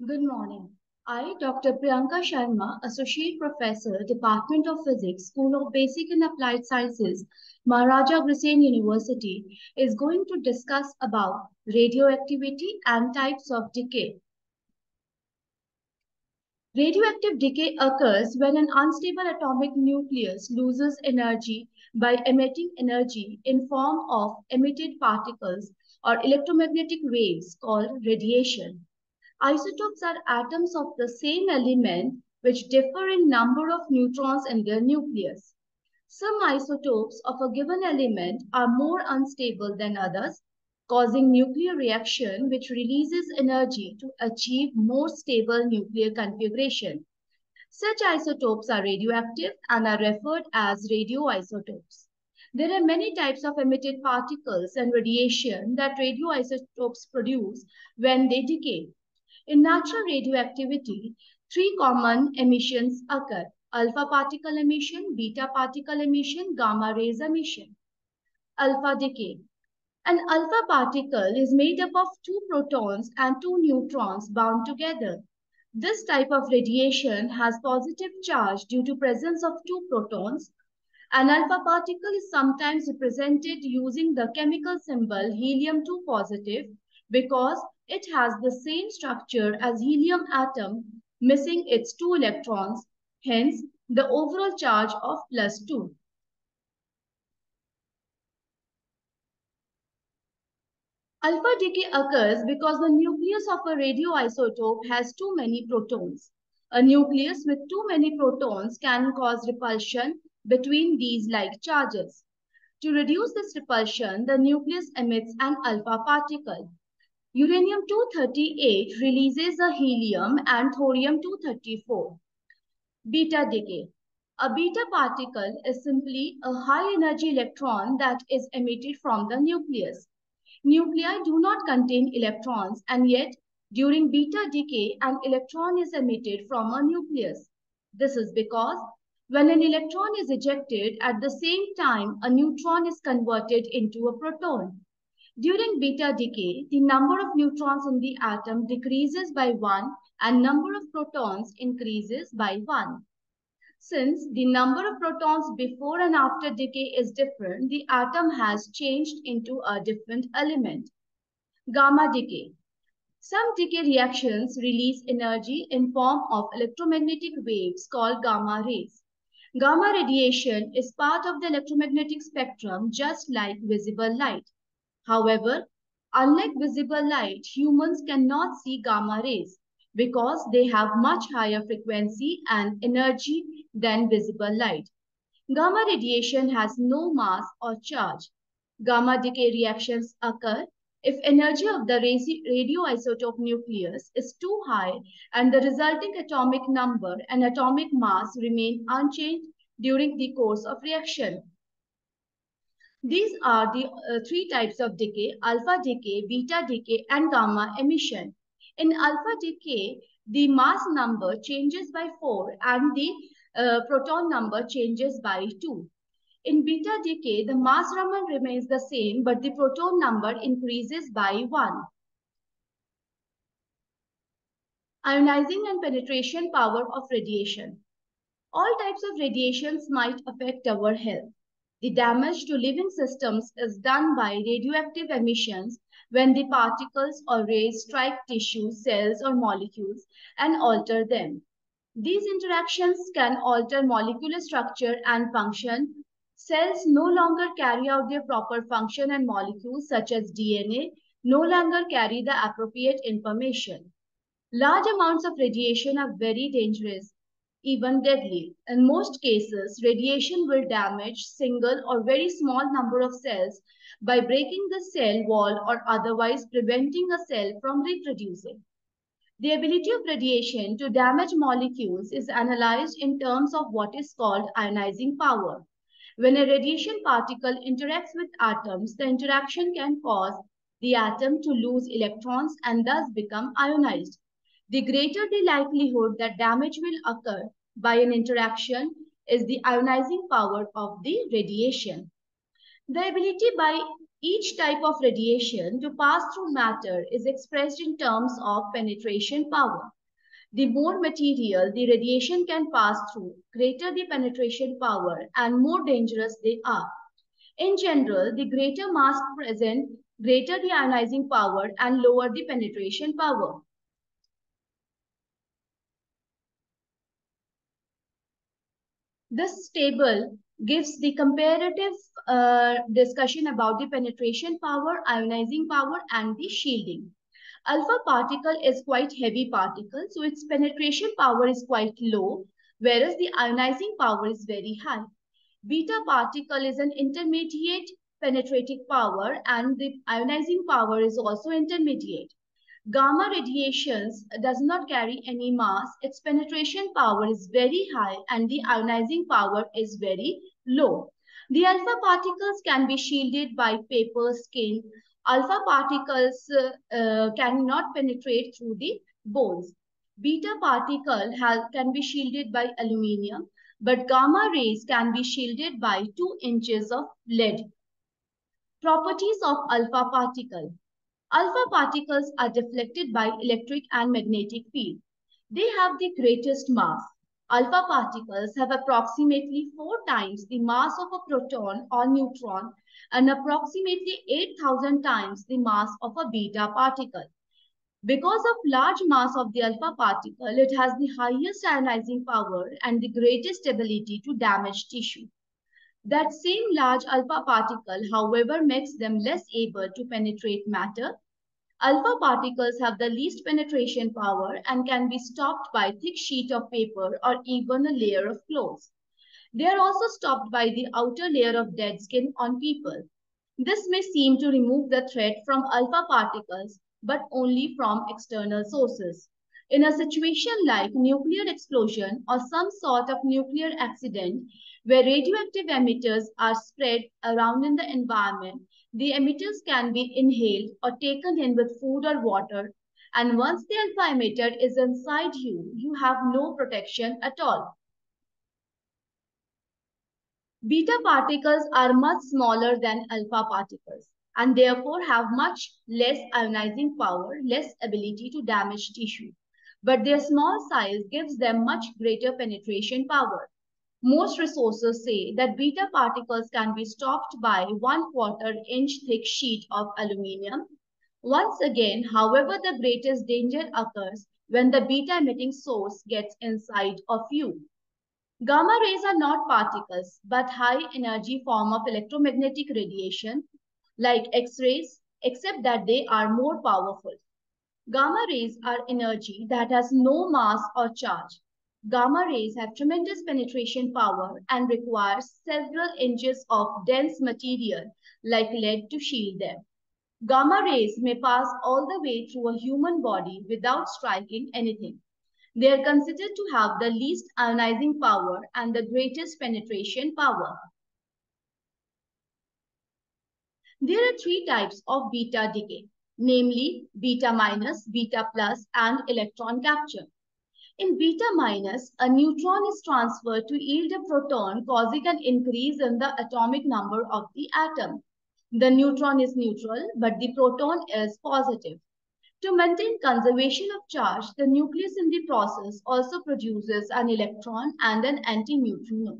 Good morning. I, Dr. Priyanka Sharma, Associate Professor, Department of Physics, School of Basic and Applied Sciences, Maharaja Agrawal University, is going to discuss about radioactivity and types of decay. Radioactive decay occurs when an unstable atomic nucleus loses energy by emitting energy in form of emitted particles or electromagnetic waves called radiation. Isotopes are atoms of the same element which differ in number of neutrons in their nucleus. Some isotopes of a given element are more unstable than others, causing nuclear reaction which releases energy to achieve more stable nuclear configuration. Such isotopes are radioactive and are referred as radioisotopes. There are many types of emitted particles and radiation that radioisotopes produce when they decay. In natural radioactivity, three common emissions occur: alpha particle emission, beta particle emission, gamma rays emission. Alpha decay. An alpha particle is made up of two protons and two neutrons bound together. This type of radiation has positive charge due to presence of two protons. An alpha particle is sometimes represented using the chemical symbol helium-2 positive because it has the same structure as helium atom, missing its two electrons, hence the overall charge of +2. Alpha decay occurs because the nucleus of a radioisotope has too many protons. A nucleus with too many protons can cause repulsion between these like charges. To reduce this repulsion, the nucleus emits an alpha particle. Uranium-238 releases a helium and thorium-234. Beta decay. A beta particle is simply a high-energy electron that is emitted from the nucleus. Nuclei do not contain electrons, and yet during beta decay, an electron is emitted from a nucleus. This is because when an electron is ejected, at the same time a neutron is converted into a proton. During beta decay, the number of neutrons in the atom decreases by 1 and number of protons increases by 1. Since the number of protons before and after decay is different, the atom has changed into a different element. Gamma decay. Some decay reactions release energy in form of electromagnetic waves called gamma rays. Gamma radiation is part of the electromagnetic spectrum just like visible light. However, unlike visible light, humans cannot see gamma rays because they have much higher frequency and energy than visible light. Gamma radiation has no mass or charge. Gamma decay reactions occur if energy of the radioisotope nucleus is too high and the resulting atomic number and atomic mass remain unchanged during the course of reaction. These are the three types of decay: alpha decay, beta decay, and gamma emission. In alpha decay, the mass number changes by 4 and the proton number changes by 2. In beta decay, the mass number remains the same, but the proton number increases by 1. Ionizing and penetration power of radiation. All types of radiations might affect our health. The damage to living systems is done by radioactive emissions when the particles or rays strike tissues, cells, or molecules and alter them. These interactions can alter molecular structure and function. Cells no longer carry out their proper function, and molecules such as DNA no longer carry the appropriate information. Large amounts of radiation are very dangerous, even deadly. In most cases, radiation will damage single or very small number of cells by breaking the cell wall or otherwise preventing a cell from reproducing. The ability of radiation to damage molecules is analyzed in terms of what is called ionizing power. When a radiation particle interacts with atoms, the interaction can cause the atom to lose electrons and thus become ionized. The greater the likelihood that damage will occur by an interaction is the ionizing power of the radiation. The ability by Each type of radiation to pass through matter is expressed in terms of penetration power. The more material the radiation can pass through, greater the penetration power and more dangerous they are. In general, the greater mass present, greater the ionizing power and lower the penetration power. This table gives the comparative discussion about the penetration power, ionizing power, and the shielding. Alpha particle is quite heavy particle, so its penetration power is quite low, whereas the ionizing power is very high. Beta particle is an intermediate penetrating power, and the ionizing power is also intermediate. Gamma radiations does not carry any mass. Its penetration power is very high and the ionizing power is very low. The alpha particles can be shielded by paper, skin. Alpha particles cannot penetrate through the bones. Beta particle can be shielded by aluminium, but gamma rays can be shielded by 2 inches of lead. Properties of alpha particle. Alpha particles are deflected by electric and magnetic field. They have the greatest mass. Alpha particles have approximately 4 times the mass of a proton or neutron and approximately 8,000 times the mass of a beta particle. Because of large mass of the alpha particle, it has the highest ionizing power and the greatest ability to damage tissue. That same large alpha particle, however, makes them less able to penetrate matter. Alpha particles have the least penetration power and can be stopped by a thick sheet of paper or even a layer of clothes. They are also stopped by the outer layer of dead skin on people. This may seem to remove the threat from alpha particles, but only from external sources. In a situation like nuclear explosion or some sort of nuclear accident, where radioactive emitters are spread around in the environment, the emitters can be inhaled or taken in with food or water, and once the alpha emitter is inside you, you have no protection at all. Beta particles are much smaller than alpha particles and therefore have much less ionizing power, less ability to damage tissue. But their small size gives them much greater penetration power. Most resources say that beta particles can be stopped by 1/4 inch thick sheet of aluminium. Once again, however, the greatest danger occurs when the beta emitting source gets inside of you. Gamma rays are not particles, but high energy form of electromagnetic radiation like X-rays, except that they are more powerful. Gamma rays are energy that has no mass or charge. Gamma rays have tremendous penetration power and require several inches of dense material like lead to shield them. Gamma rays may pass all the way through a human body without striking anything. They are considered to have the least ionizing power and the greatest penetration power. There are 3 types of beta decay, namely beta minus, beta plus, and electron capture. In beta minus, a neutron is transferred to yield a proton, causing an increase in the atomic number of the atom. The neutron is neutral, but the proton is positive. To maintain conservation of charge, the nucleus in the process also produces an electron and an antineutrino.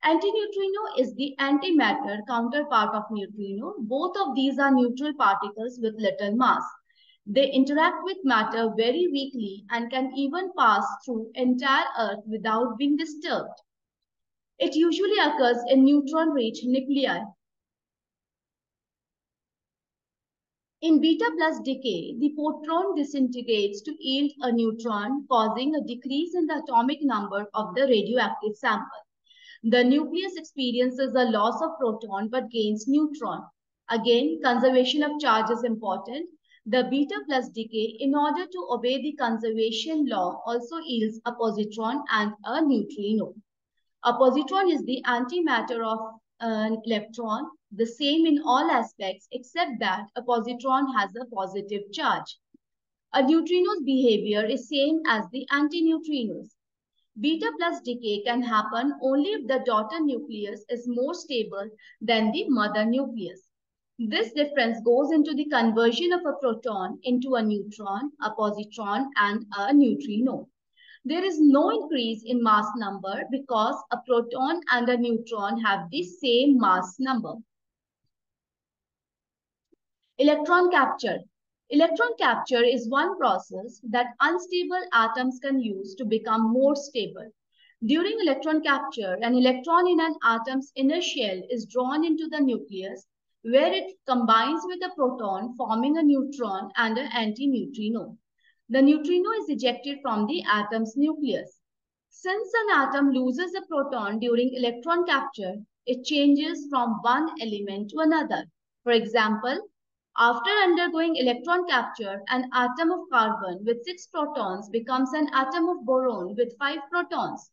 Antineutrino is the antimatter counterpart of neutrino. Both of these are neutral particles with little mass. They interact with matter very weakly and can even pass through entire Earth without being disturbed. It usually occurs in neutron-rich nuclei. In beta plus decay, the proton disintegrates to yield a neutron, causing a decrease in the atomic number of the radioactive sample. The nucleus experiences a loss of proton but gains neutron. Again, conservation of charge is important. The beta plus decay, in order to obey the conservation law, also yields a positron and a neutrino. A positron is the antimatter of an electron, the same in all aspects except that a positron has a positive charge. A neutrino's behavior is same as the antineutrinos. Beta plus decay can happen only if the daughter nucleus is more stable than the mother nucleus. This difference goes into the conversion of a proton into a neutron, a positron, and a neutrino. There is no increase in mass number because a proton and a neutron have the same mass number. Electron capture. Electron capture is one process that unstable atoms can use to become more stable. During electron capture, an electron in an atom's inner shell is drawn into the nucleus, where it combines with a proton, forming a neutron and an antineutrino. The neutrino is ejected from the atom's nucleus. Since an atom loses a proton during electron capture, it changes from one element to another. For example, after undergoing electron capture, an atom of carbon with 6 protons becomes an atom of boron with 5 protons.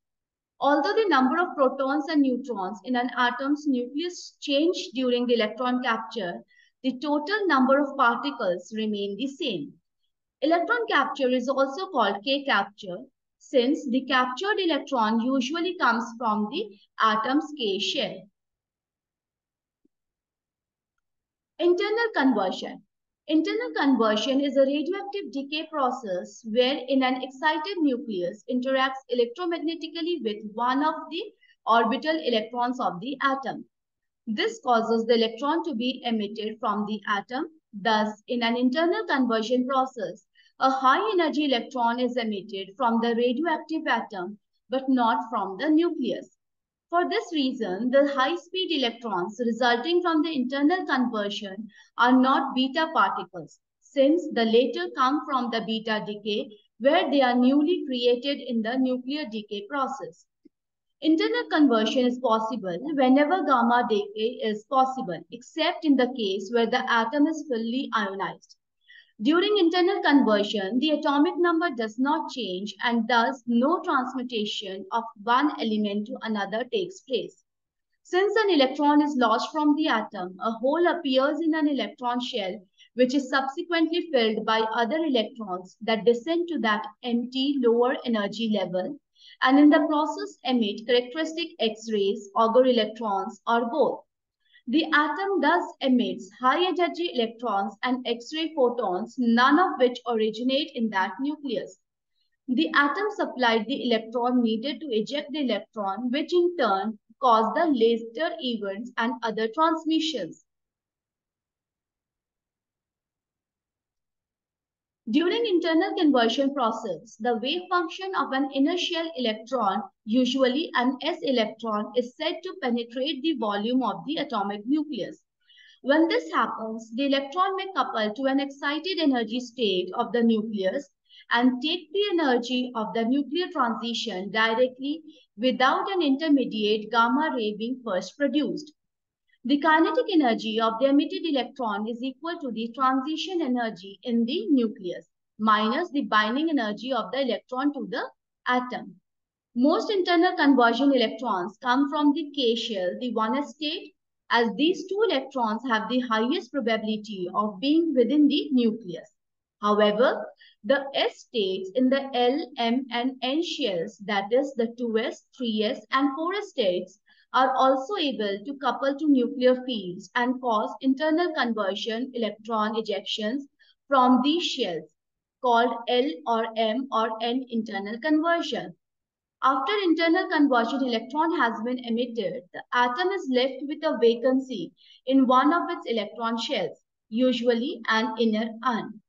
Although the number of protons and neutrons in an atom's nucleus change during the electron capture, the total number of particles remain the same. Electron capture is also called K-capture, since the captured electron usually comes from the atom's K shell. Internal conversion. Internal conversion is a radioactive decay process wherein an excited nucleus interacts electromagnetically with one of the orbital electrons of the atom. This causes the electron to be emitted from the atom. Thus, in an internal conversion process, a high energy electron is emitted from the radioactive atom but not from the nucleus. For this reason, the high-speed electrons resulting from the internal conversion are not beta particles, since the later come from the beta decay where they are newly created in the nuclear decay process. Internal conversion is possible whenever gamma decay is possible, except in the case where the atom is fully ionized. During internal conversion, the atomic number does not change and thus no transmutation of one element to another takes place. Since an electron is lost from the atom, a hole appears in an electron shell which is subsequently filled by other electrons that descend to that empty lower energy level and in the process emit characteristic X-rays, Auger electrons, or both. The atom thus emits high-energy electrons and X-ray photons, none of which originate in that nucleus. The atom supplied the electron needed to eject the electron, which in turn caused the later events and other transmissions. During internal conversion process, the wave function of an inner shell electron, usually an s electron, is said to penetrate the volume of the atomic nucleus. When this happens, the electron may couple to an excited energy state of the nucleus and take the energy of the nuclear transition directly without an intermediate gamma ray being first produced. The kinetic energy of the emitted electron is equal to the transition energy in the nucleus minus the binding energy of the electron to the atom. Most internal conversion electrons come from the K shell, the 1s state, as these two electrons have the highest probability of being within the nucleus. However, the S states in the L, M, and N shells, that is the 2s, 3s, and 4s states, are also able to couple to nuclear fields and cause internal conversion electron ejections from these shells, called L or M or N internal conversion. After internal conversion electron has been emitted, the atom is left with a vacancy in one of its electron shells, usually an inner urn.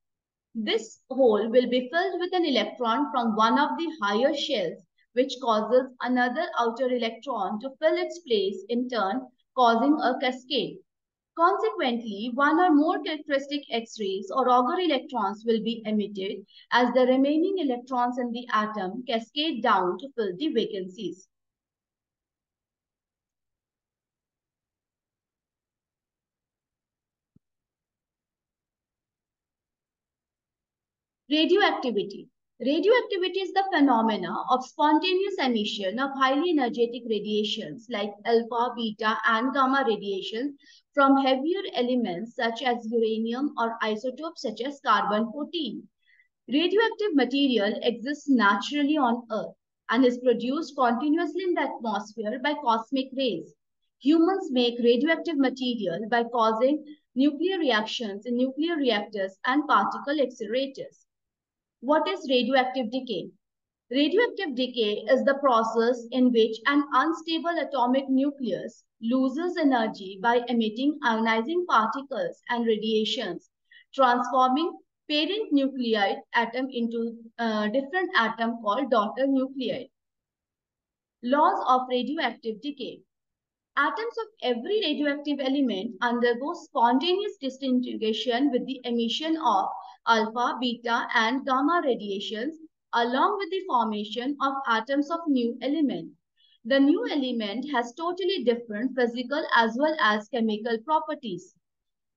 This hole will be filled with an electron from one of the higher shells, which causes another outer electron to fill its place, in turn causing a cascade. Consequently, one or more characteristic X-rays or Auger electrons will be emitted as the remaining electrons in the atom cascade down to fill the vacancies. Radioactivity. Radioactivity is the phenomena of spontaneous emission of highly energetic radiations like alpha, beta, and gamma radiations from heavier elements such as uranium or isotopes such as carbon-14. Radioactive material exists naturally on Earth and is produced continuously in the atmosphere by cosmic rays. Humans make radioactive material by causing nuclear reactions in nuclear reactors, and particle accelerators. What is radioactive decay? Radioactive decay is the process in which an unstable atomic nucleus loses energy by emitting ionizing particles and radiations, transforming parent nuclide atom into a different atom called daughter nuclide. Laws of radioactive decay. Atoms of every radioactive element undergo spontaneous disintegration with the emission of alpha, beta, and gamma radiations, along with the formation of atoms of new element. The new element has totally different physical as well as chemical properties.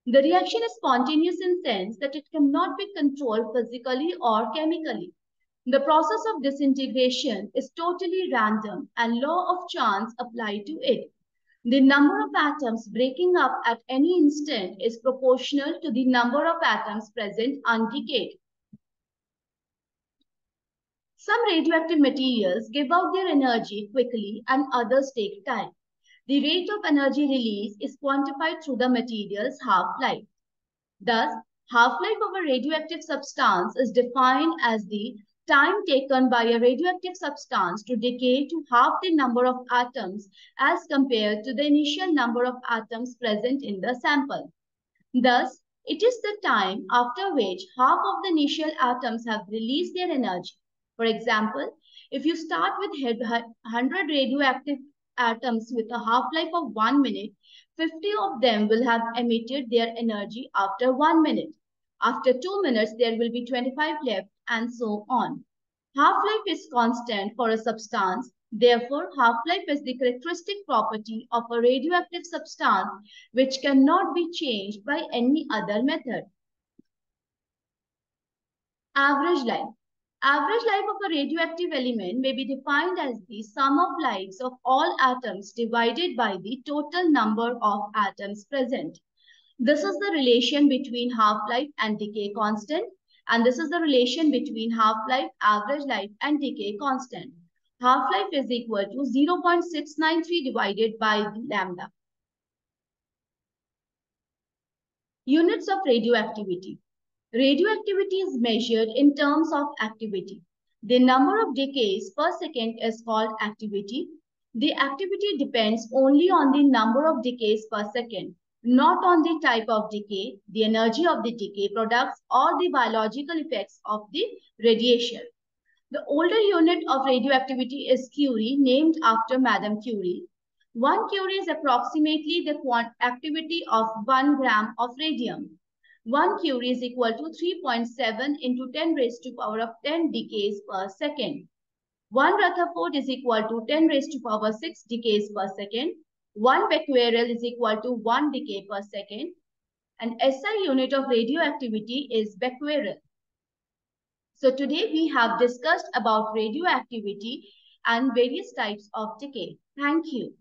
The reaction is spontaneous in sense that it cannot be controlled physically or chemically. The process of disintegration is totally random and law of chance apply to it. The number of atoms breaking up at any instant is proportional to the number of atoms present undecayed. Some radioactive materials give out their energy quickly and others take time. The rate of energy release is quantified through the material's half-life. Thus, half-life of a radioactive substance is defined as the time taken by a radioactive substance to decay to half the number of atoms as compared to the initial number of atoms present in the sample. Thus, it is the time after which half of the initial atoms have released their energy. For example, if you start with 100 radioactive atoms with a half-life of 1 minute, 50 of them will have emitted their energy after 1 minute. After 2 minutes, there will be 25 left, and so on. Half-life is constant for a substance. Therefore, half-life is the characteristic property of a radioactive substance which cannot be changed by any other method. Average life. Average life of a radioactive element may be defined as the sum of lives of all atoms divided by the total number of atoms present. This is the relation between half-life and decay constant, and this is the relation between half-life, average life, and decay constant. Half-life is equal to 0.693 divided by the lambda. Units of radioactivity. Radioactivity is measured in terms of activity. The number of decays per second is called activity. The activity depends only on the number of decays per second, not on the type of decay, the energy of the decay products, or the biological effects of the radiation. The older unit of radioactivity is Curie, named after Madame Curie. 1 Curie is approximately the activity of 1 gram of radium. 1 Curie is equal to 3.7 into 10 raised to power of 10 decays per second. 1 Rutherford is equal to 10 raised to power 6 decays per second. 1 becquerel is equal to 1 decay per second. And SI unit of radioactivity is becquerel. So today we have discussed about radioactivity and various types of decay. Thank you.